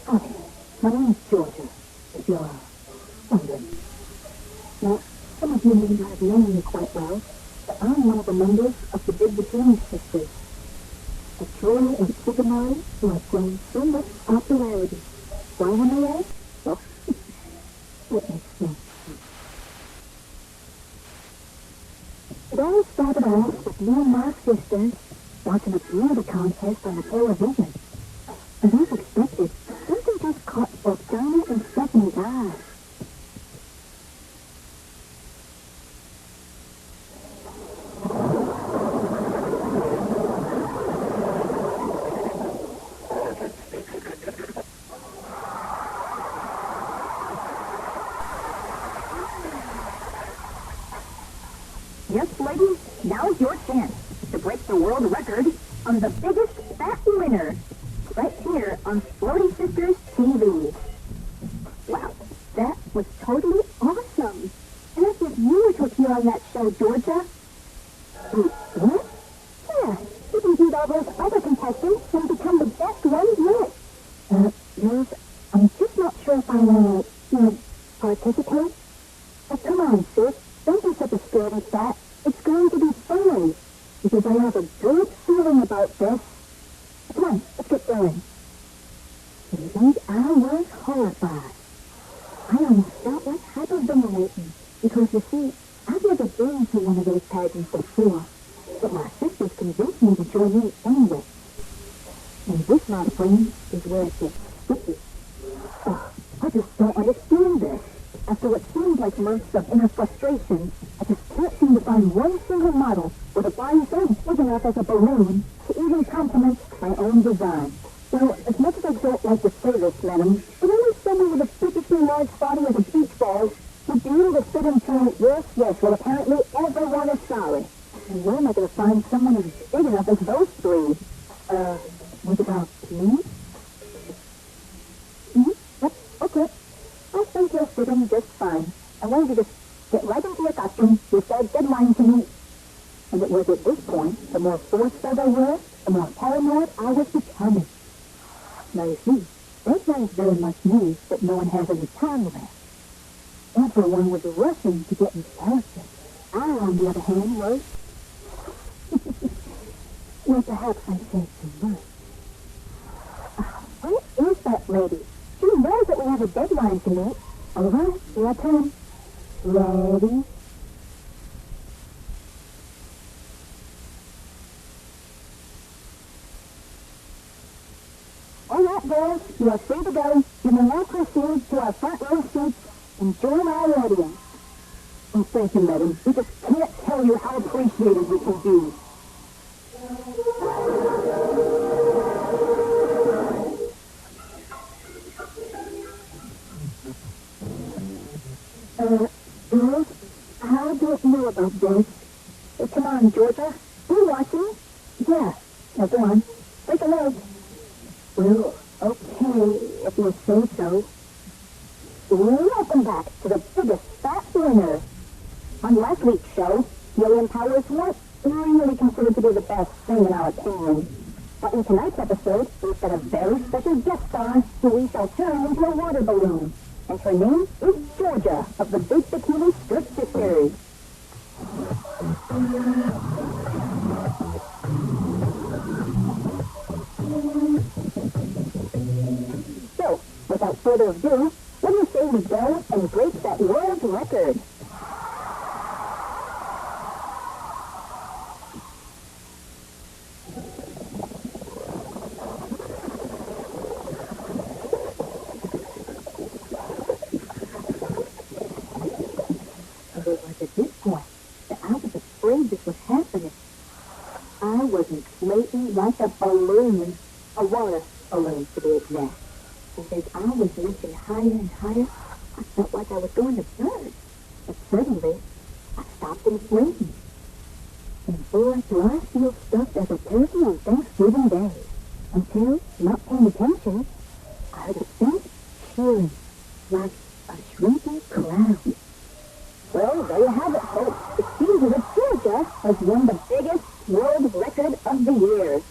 Hi, my name's Georgia, if you're wondering. Now, some of you may not have known me quite well, but I'm one of the members of the Big Bikini Sisters, a trio of supermodels who have grown so much popularity. Why am I at? Well, it makes sense. It all started off with me and my sisters watching a beauty contest on the television. And as expected, something just caught both Dinah and Stephanie's eyes. Yes, ladies, now's your chance to break the world record on the biggest fat winner, right here on Floaty Sisters TV. Wow, that was totally awesome. And I think you were to appear on that show, Georgia. What? Yeah, you can beat all those other contestants and become the best ones yet. Jules, I'm just not sure if I want to, participate. Oh, come on, sis. Don't be such a scaredy cat. It's going to be fun, because I have a good feeling about this. Come on, let's get going. Indeed, I was horrified. I almost felt like hyperventilating, because you see, I've never been to one of those pageants before, but my sisters convinced me to join in anyway. And this, my friend, is where it gets sticky. Oh, I just don't understand this. After what seems like months of inner frustration, I just can't seem to find one single model with a body so big enough as a balloon to even compliment my own design. Well, as much as I don't like to say this, madam, but only someone with a freakishly large body as a beach ball would be able to fit into yes, well, apparently everyone is sorry. And where am I going to find someone as big enough as those three? What about me? Yep, okay. I think you're fitting just fine. I wanted you to get right into your costume. You said deadline to meet. And it was at this point, the more forceful they were, the more paranoid I was becoming. Now you see, deadlines very much mean that no one has any time left. Everyone was rushing to get into character. I, on the other hand, was... well, perhaps I said too much. Where is that lady? She knows that we have a deadline to meet. All right, your turn. Ready? All right, girls, you are free to go. You may now proceed to our front row seats and join our audience. Oh, thank you, madam. We just can't tell you how appreciated we can be. Girls, I don't know about this. Hey, come on, Georgia. You watching? Yeah. Now go on. Break a leg. Well, okay, if you say so. Welcome back to the biggest fat winner. On last week's show, helium powers weren't really considered to be the best thing in our opinion. But in tonight's episode, we've got a very special guest star who we shall turn into a water balloon. And her name is Georgia of the Big Bikini Sisters. So, without further ado, let me say we go and break that world record. It was at this point that I was afraid this was happening. I was inflating like a balloon, a water balloon to be exact. And as I was reaching higher and higher, I felt like I was going to burst. But suddenly, I stopped inflating. And boy, do I feel stuffed as a turkey on Thanksgiving Day. Until, not paying attention, I heard a faint cheering, like a shrinking cloud. Well, there you have it, folks. It seems as if Georgia has won the biggest world record of the year.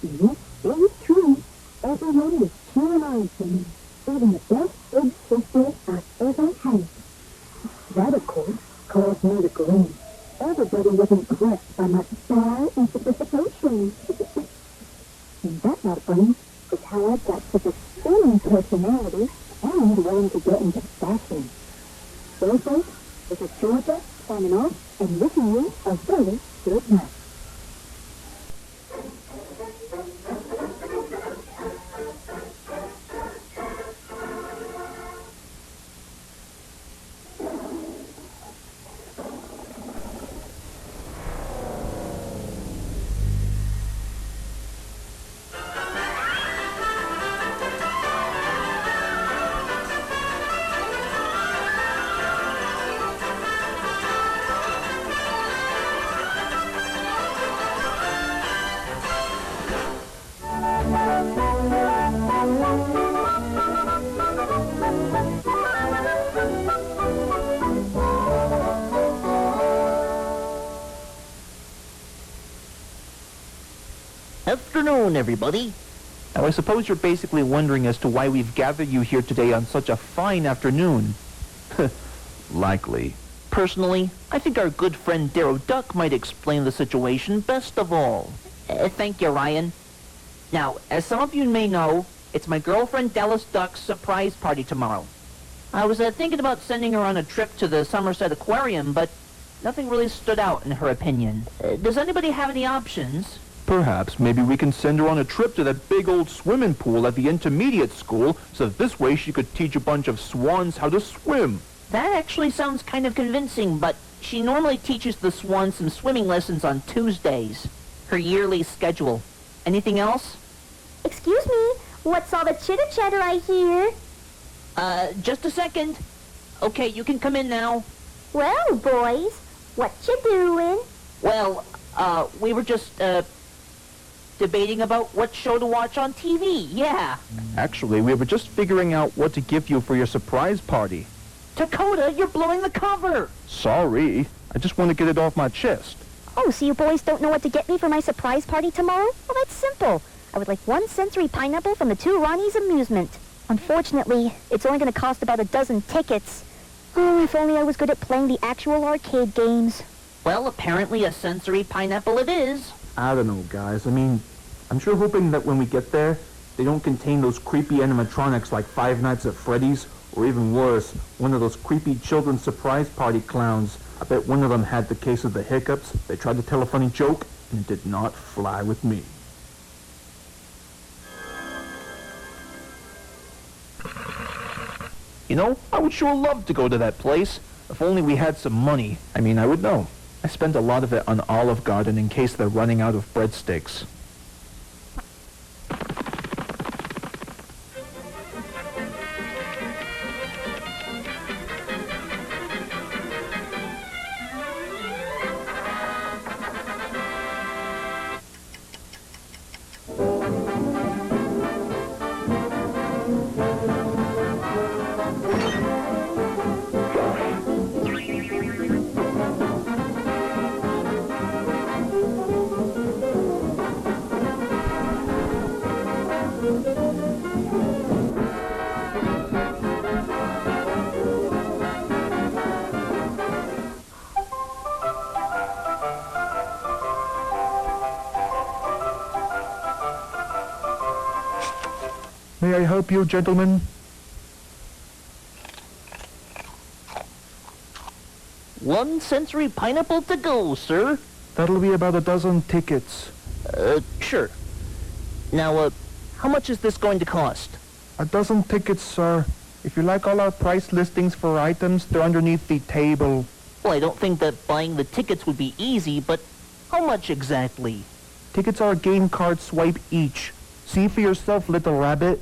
This is true. Everyone was cheering on me. Even the best big sister I've ever had. That, of course, caused me to grin. Everybody was impressed by my style and sophistication. And that, my friends, is how I got such a stunning personality and willing to get into fashion. So, folks, this is Georgia signing off and wishing you a very good night. Afternoon, everybody. Now, I suppose you're basically wondering as to why we've gathered you here today on such a fine afternoon. Likely. Personally, I think our good friend Darrow Duck might explain the situation best of all. Thank you, Ryan. Now, as some of you may know, it's my girlfriend Dallas Duck's surprise party tomorrow. I was thinking about sending her on a trip to the Somerset Aquarium, but nothing really stood out in her opinion. Does anybody have any options? Perhaps maybe we can send her on a trip to that big old swimming pool at the intermediate school, so that this way she could teach a bunch of swans how to swim. That actually sounds kind of convincing, but she normally teaches the swans some swimming lessons on Tuesdays. Her yearly schedule. Anything else? Excuse me, what's all the chitter-chatter I hear? Just a second. Okay, you can come in now. Well, boys, what you doing? Well, we were just, debating about what show to watch on TV, yeah. Actually, we were just figuring out what to give you for your surprise party. Dakota, you're blowing the cover! Sorry, I just want to get it off my chest. Oh, so you boys don't know what to get me for my surprise party tomorrow? Well, that's simple. I would like one sensory pineapple from the Two Ronnies Amusement. Unfortunately, it's only going to cost about a dozen tickets. Oh, if only I was good at playing the actual arcade games. Well, apparently a sensory pineapple it is. I don't know, guys. I mean, I'm sure hoping that when we get there, they don't contain those creepy animatronics like Five Nights at Freddy's, or even worse, one of those creepy children's surprise party clowns. I bet one of them had the case of the hiccups. They tried to tell a funny joke, and it did not fly with me. You know, I would sure love to go to that place. If only we had some money. I mean, I would know. I spent a lot of it on Olive Garden in case they're running out of breadsticks. May I help you, gentlemen? One sensory pineapple to go, sir. That'll be about a dozen tickets. Sure. Now, how much is this going to cost? A dozen tickets, sir. If you like all our price listings for items, they're underneath the table. Well, I don't think that buying the tickets would be easy, but how much exactly? Tickets are a game card swipe each. See for yourself, little rabbit.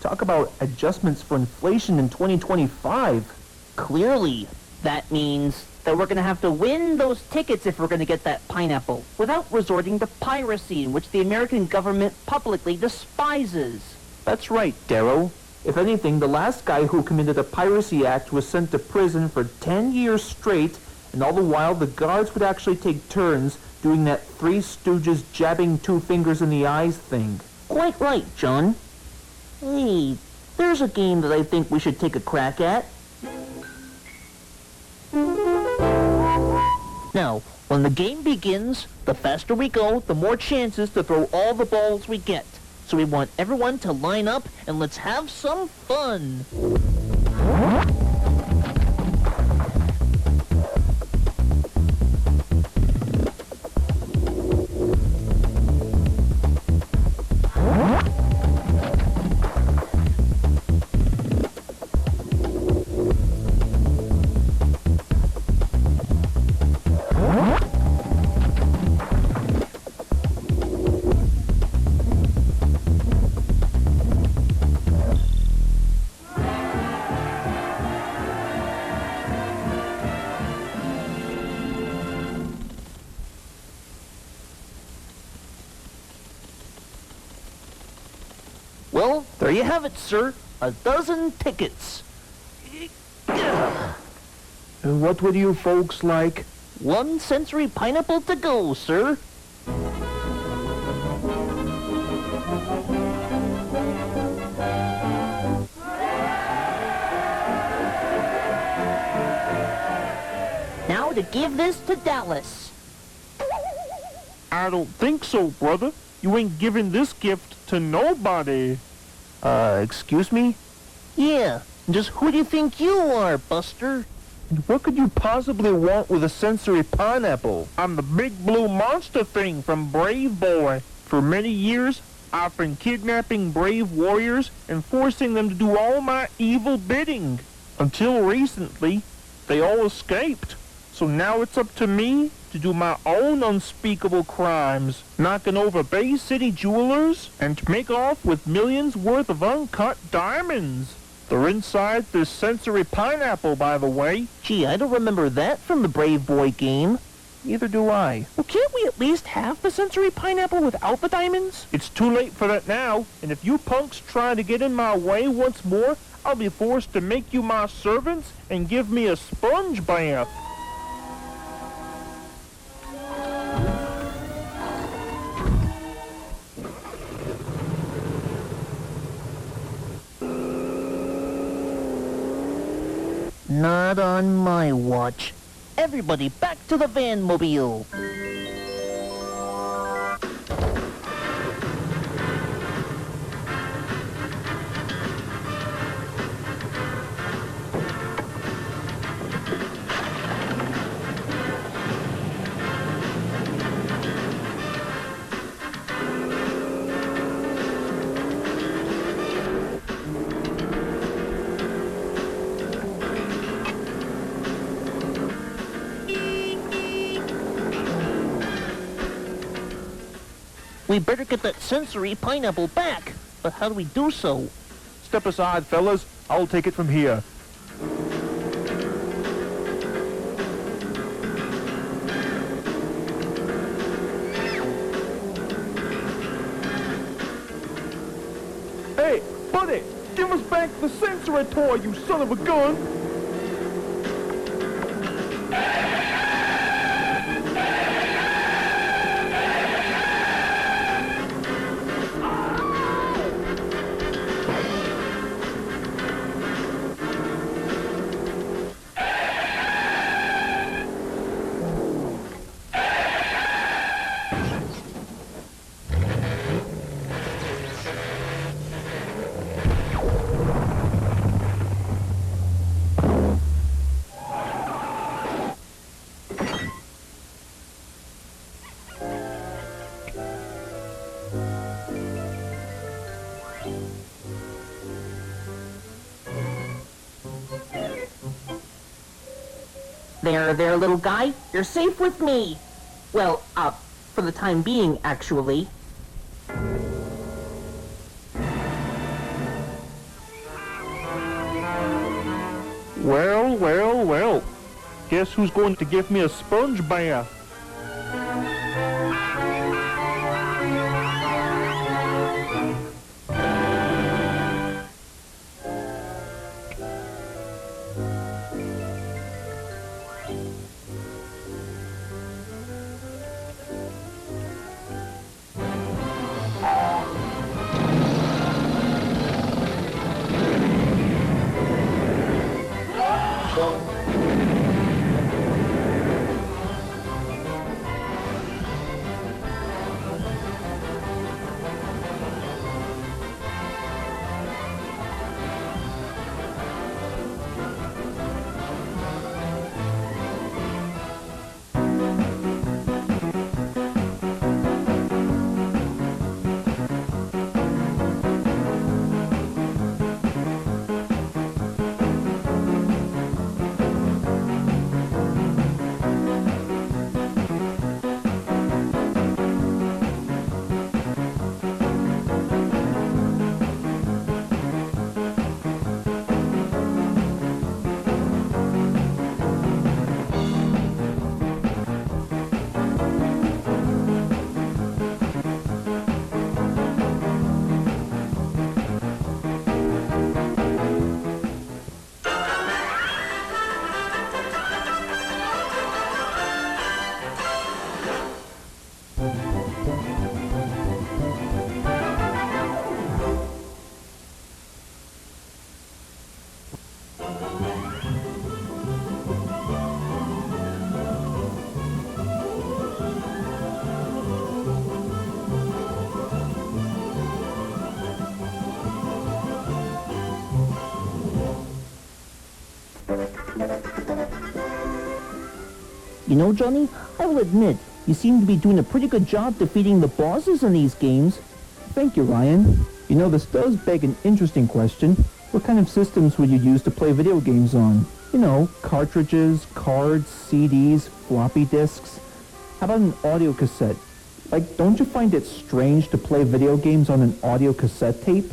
Talk about adjustments for inflation in 2025. Clearly, that means that we're going to have to win those tickets if we're going to get that pineapple, without resorting to piracy, in which the American government publicly despises. That's right, Darrow. If anything, the last guy who committed a piracy act was sent to prison for 10 years straight, and all the while the guards would actually take turns doing that Three Stooges jabbing two fingers in the eyes thing. Quite right, John. Hey, there's a game that I think we should take a crack at. Now, when the game begins, the faster we go, the more chances to throw all the balls we get. So we want everyone to line up and let's have some fun. Well, there you have it, sir. 12 tickets. What would you folks like? 1 sensory pineapple to go, sir. Now to give this to Dallas. I don't think so, brother. You ain't giving this gift to nobody. Excuse me? Yeah, just who do you think you are, Buster? What could you possibly want with a sensory pineapple? I'm the big blue monster thing from Brave Boy. For many years, I've been kidnapping brave warriors and forcing them to do all my evil bidding. Until recently, they all escaped. So now it's up to me to do my own unspeakable crimes, knocking over Bay City jewelers and to make off with millions worth of uncut diamonds. They're inside this sensory pineapple, by the way. Gee, I don't remember that from the Brave Boy game. Neither do I. Well, can't we at least have the sensory pineapple without the diamonds? It's too late for that now, and if you punks try to get in my way once more, I'll be forced to make you my servants and give me a sponge bath. Not on my watch. Everybody back to the van-mobile. We better get that sensory pineapple back. But how do we do so? Step aside, fellas. I'll take it from here. Hey, buddy! Give us back the sensory toy, you son of a gun! There, little guy. You're safe with me. Well, for the time being, actually. Well. Guess who's going to give me a sponge bath? You know, Johnny, I will admit, you seem to be doing a pretty good job defeating the bosses in these games. Thank you, Ryan. You know, this does beg an interesting question. What kind of systems would you use to play video games on? You know, cartridges, cards, CDs, floppy disks. How about an audio cassette? Like, don't you find it strange to play video games on an audio cassette tape?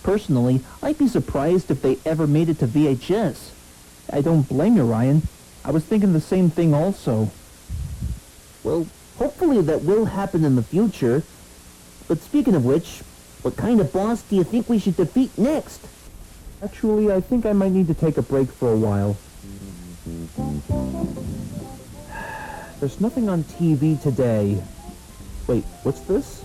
Personally, I'd be surprised if they ever made it to VHS. I don't blame you, Ryan. I was thinking the same thing also. Well, hopefully that will happen in the future. But speaking of which, what kind of boss do you think we should defeat next? Actually, I think I might need to take a break for a while. There's nothing on TV today. Wait, what's this?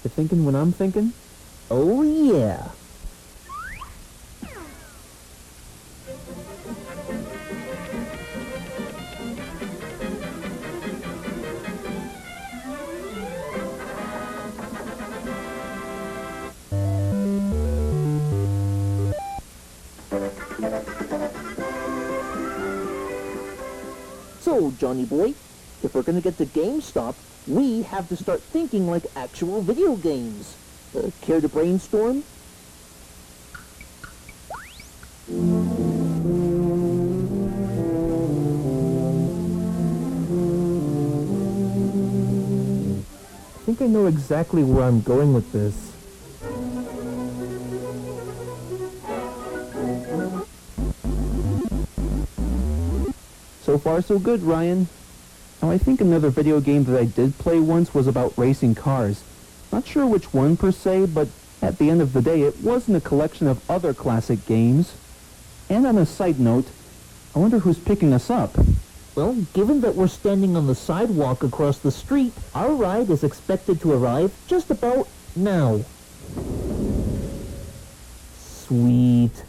You thinking what I'm thinking? Oh, yeah. So, Johnny boy, if we're gonna get to GameStop, we have to start thinking like actual video games. Care to brainstorm? I think I know exactly where I'm going with this. So far, so good, Ryan. Now, I think another video game that I did play once was about racing cars. Not sure which one per se, but at the end of the day, it was in a collection of other classic games. And on a side note, I wonder who's picking us up. Well, given that we're standing on the sidewalk across the street, our ride is expected to arrive just about now. Sweet.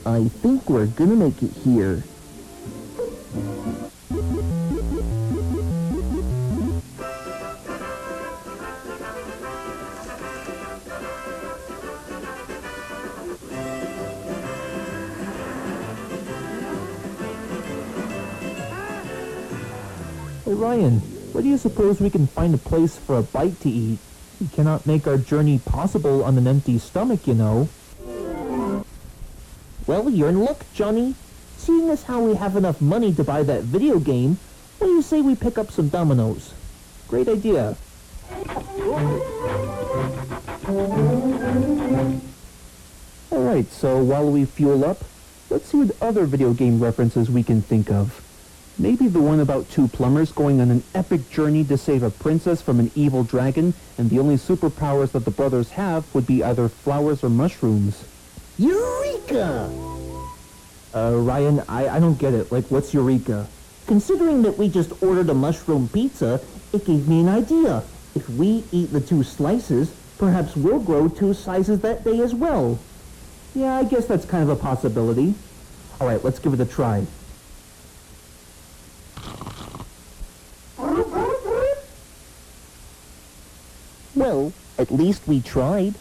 I think we're gonna make it here. Hey Ryan, where do you suppose we can find a place for a bite to eat? We cannot make our journey possible on an empty stomach, you know. Well, you're in luck, Johnny. Seeing as how we have enough money to buy that video game, what do you say we pick up some dominoes? Great idea. Alright, so while we fuel up, let's see what other video game references we can think of. Maybe the one about two plumbers going on an epic journey to save a princess from an evil dragon, and the only superpowers that the brothers have would be either flowers or mushrooms. Eureka! Ryan, I don't get it. Like, what's Eureka? Considering that we just ordered a mushroom pizza, it gave me an idea. If we eat the two slices, Perhaps we'll grow 2 sizes that day as well. Yeah, I guess that's kind of a possibility. All right, let's give it a try. Well, at least we tried.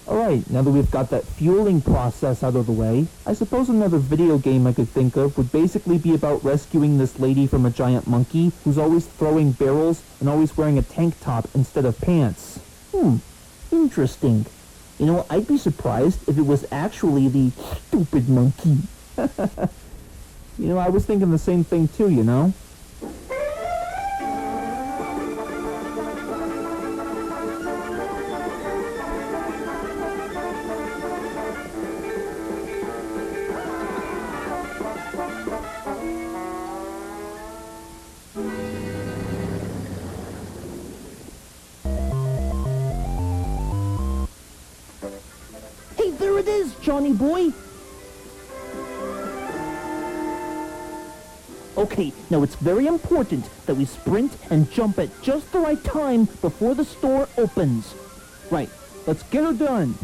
Alright, now that we've got that fueling process out of the way, I suppose another video game I could think of would basically be about rescuing this lady from a giant monkey who's always throwing barrels and always wearing a tank top instead of pants. Interesting. You know, I'd be surprised if it was actually the stupid monkey. You know, I was thinking the same thing too, you know? Hey, there it is, Johnny boy! Okay, now it's very important that we sprint and jump at just the right time before the store opens. Right, let's get her done.